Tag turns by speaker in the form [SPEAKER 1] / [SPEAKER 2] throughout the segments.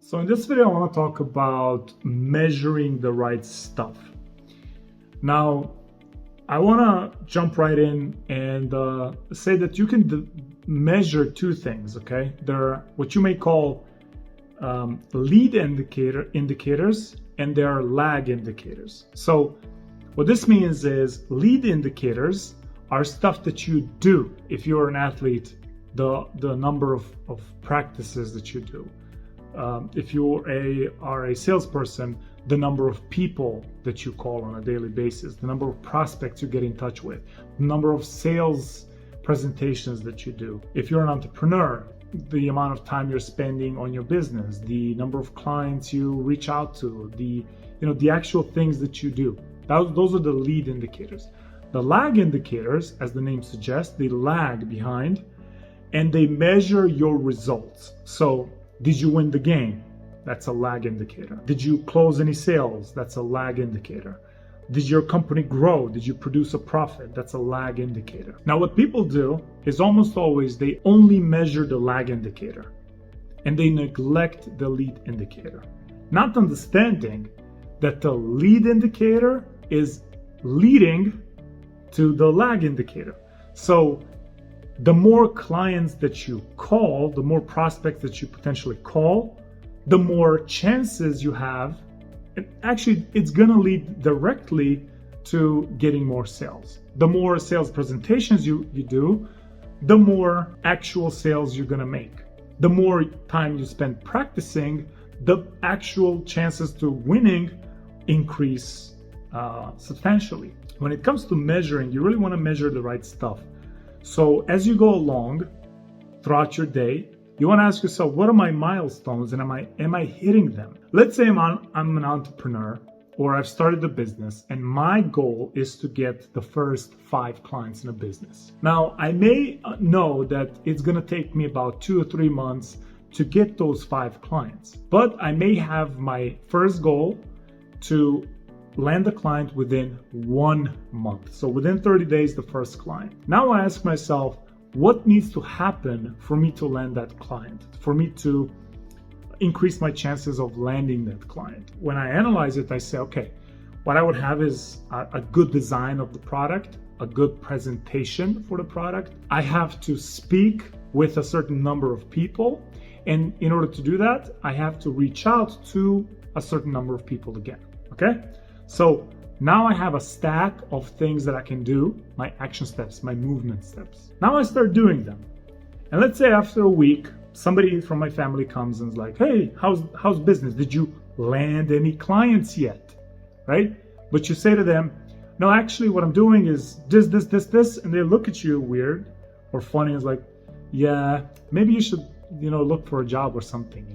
[SPEAKER 1] So in this video, I want to talk about measuring the right stuff. Now, I want to jump right in and say that you can measure two things, okay? There are what you may call lead indicators, and there are lag indicators. So what this means is lead indicators are stuff that you do. If you're an athlete, the number of practices that you do. If you are a salesperson, the number of people that you call on a daily basis, the number of prospects you get in touch with, the number of sales presentations that you do. If you're an entrepreneur, the amount of time you're spending on your business, the number of clients you reach out to, the actual things that you do. Those are the lead indicators. The lag indicators, as the name suggests, they lag behind and they measure your results. So, did you win the game? That's a lag indicator. Did you close any sales? That's a lag indicator. Did your company grow? Did you produce a profit? That's a lag indicator. Now, what people do is almost always they only measure the lag indicator and they neglect the lead indicator, not understanding that the lead indicator is leading to the lag indicator. So the more clients that you call, the more prospects that you potentially call, the more chances you have. And actually, it's going to lead directly to getting more sales. The more sales presentations you do, the more actual sales you're going to make. The more time you spend practicing, the actual chances to winning increase substantially. When it comes to measuring, you really want to measure the right stuff. So as you go along throughout your day, you want to ask yourself, what are my milestones and am I hitting them? Let's say I'm an entrepreneur or I've started a business and my goal is to get the first 5 clients in a business. Now, I may know that it's going to take me about 2 or 3 months to get those 5 clients, but I may have my first goal to land a client within 1 month. So within 30 days, the first client. Now I ask myself, what needs to happen for me to land that client, for me to increase my chances of landing that client? When I analyze it, I say, okay, what I would have is a good design of the product, a good presentation for the product. I have to speak with a certain number of people. And in order to do that, I have to reach out to a certain number of people again, okay? So now I have a stack of things that I can do, my action steps, my movement steps. Now I start doing them. And let's say after a week, somebody from my family comes and is like, hey, how's business? Did you land any clients yet? Right? But you say to them, no, actually what I'm doing is this. And they look at you weird or funny and is like, yeah, maybe you should, look for a job or something,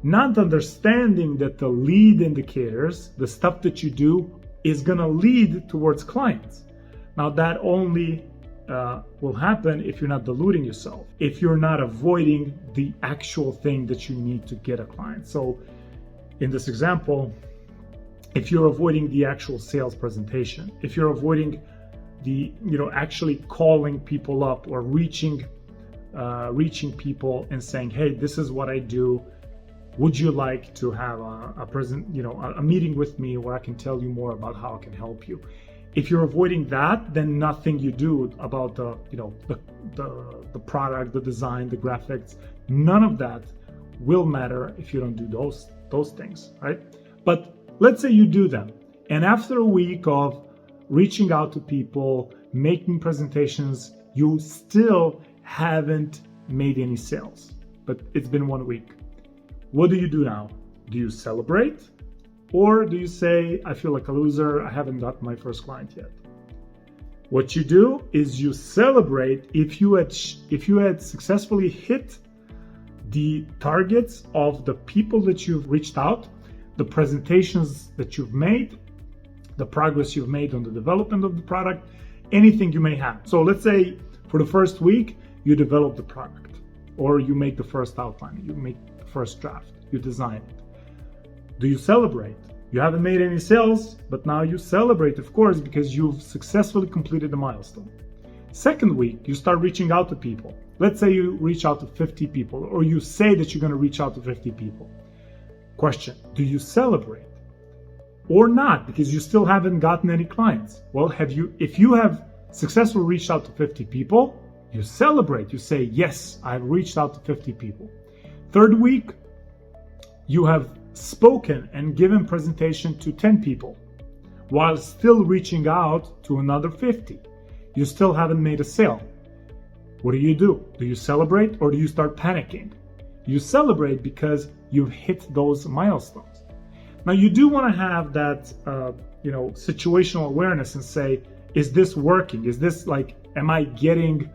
[SPEAKER 1] Not understanding that the lead indicators, the stuff that you do, is going to lead towards clients. Now, that only will happen if you're not deluding yourself, if you're not avoiding the actual thing that you need to get a client. So in this example, if you're avoiding the actual sales presentation, if you're avoiding the, actually calling people up or reaching people and saying, hey, this is what I do. Would you like to have a meeting with me where I can tell you more about how I can help you? If you're avoiding that, then nothing you do about the product, the design, the graphics, none of that will matter if you don't do those things, right? But let's say you do them, and after a week of reaching out to people, making presentations, you still haven't made any sales, but it's been 1 week. What do you do now? Do you celebrate? Or do you say, I feel like a loser, I haven't got my first client yet? What you do is you celebrate if you had successfully hit the targets of the people that you've reached out, the presentations that you've made, the progress you've made on the development of the product, anything you may have. So let's say for the first week, you develop the product, or you make the first outline, you make the first draft, you design it. Do you celebrate? You haven't made any sales, but now you celebrate, of course, because you've successfully completed the milestone. Second week, you start reaching out to people. Let's say you reach out to 50 people, or you say that you're going to reach out to 50 people. Question: do you celebrate or not? Because you still haven't gotten any clients. Well, if you have successfully reached out to 50 people, you celebrate. You say, yes, I've reached out to 50 people. Third week, you have spoken and given presentation to 10 people while still reaching out to another 50. You still haven't made a sale. What do? Do you celebrate or do you start panicking? You celebrate because you've hit those milestones. Now, you do want to have that, situational awareness and say, is this working? Is this am I getting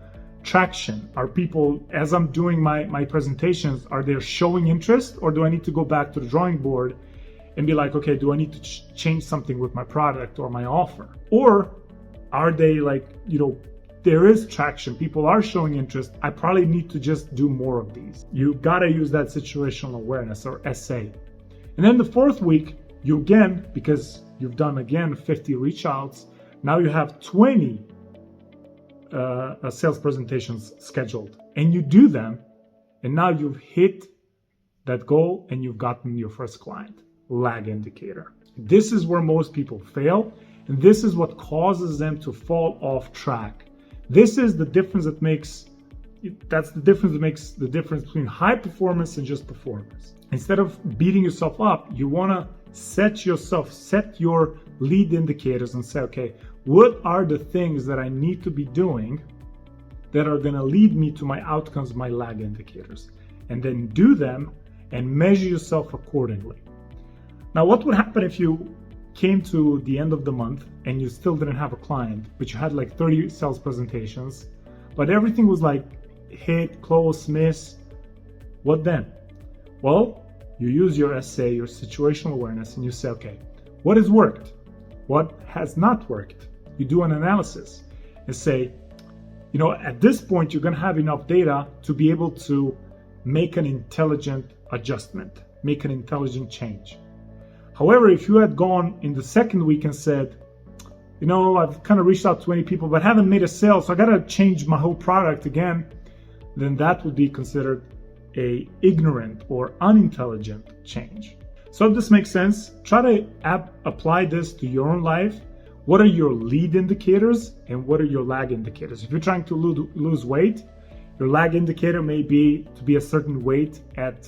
[SPEAKER 1] traction? Are people, as I'm doing my presentations, are they showing interest, or do I need to go back to the drawing board and be like, okay, do I need to change something with my product or my offer? Or are they there is traction, people are showing interest, I probably need to just do more of these. You gotta use that situational awareness, or SA. And then the fourth week, you again, because you've done 50 reach outs, now you have 20 sales presentations scheduled, and you do them, and now you've hit that goal and you've gotten your first client. Lag indicator. This is where most people fail, and this is what causes them to fall off track. This is the difference that makes the difference between high performance and just performance. Instead of beating yourself up, you want to set your lead indicators and say, okay, what are the things that I need to be doing that are going to lead me to my outcomes, my lag indicators, and then do them and measure yourself accordingly. Now, what would happen if you came to the end of the month and you still didn't have a client, but you had 30 sales presentations, but everything was hit, close, miss? What then? Well, you use your SA, your situational awareness, and you say, okay, what has worked? What has not worked? You do an analysis and say, at this point, you're going to have enough data to be able to make an intelligent adjustment, make an intelligent change. However, if you had gone in the second week and said, I've kind of reached out to 20 people, but haven't made a sale, so I got to change my whole product again, then that would be considered a ignorant or unintelligent change. So if this makes sense, try to apply this to your own life. What are your lead indicators and what are your lag indicators? If you're trying to lose weight, your lag indicator may be to be a certain weight at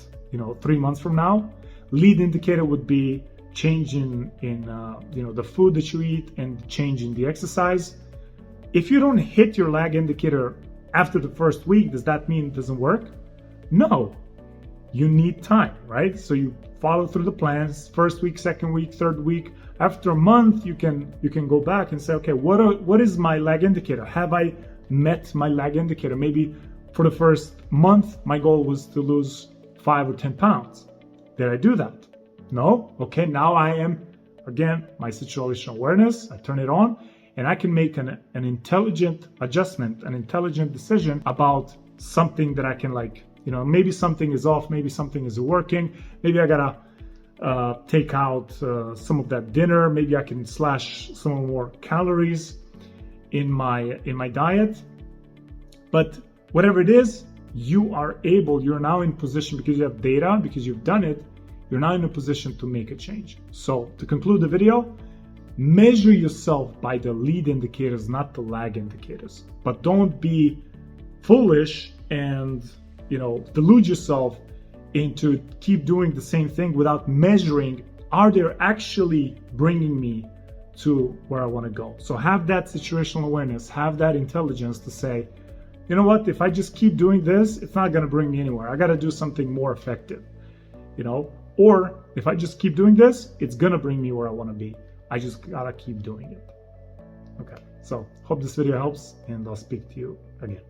[SPEAKER 1] 3 months from now. Lead indicator would be change in the food that you eat and change in the exercise. If you don't hit your lag indicator after the first week, does that mean it doesn't work? No, you need time, right? So you follow through the plans, first week, second week, third week. After a month, you can go back and say, okay, what is my lag indicator? Have I met my lag indicator? Maybe for the first month, my goal was to lose 5 or 10 pounds. Did I do that? No? Okay, now I am, again, my situational awareness, I turn it on, and I can make an intelligent adjustment, an intelligent decision about something that I can maybe something is off, maybe something isn't working, maybe I gotta take out some of that dinner, maybe I can slash some more calories in my diet. But whatever it is, you're now in position, because you have data, because you've done it, you're now in a position to make a change. So to conclude the video, measure yourself by the lead indicators, not the lag indicators. But don't be foolish and delude yourself into keep doing the same thing without measuring, are they actually bringing me to where I want to go? So have that situational awareness, have that intelligence to say, you know what, if I just keep doing this, it's not going to bring me anywhere. I got to do something more effective, or if I just keep doing this, it's going to bring me where I want to be. I just got to keep doing it. Okay, so hope this video helps, and I'll speak to you again.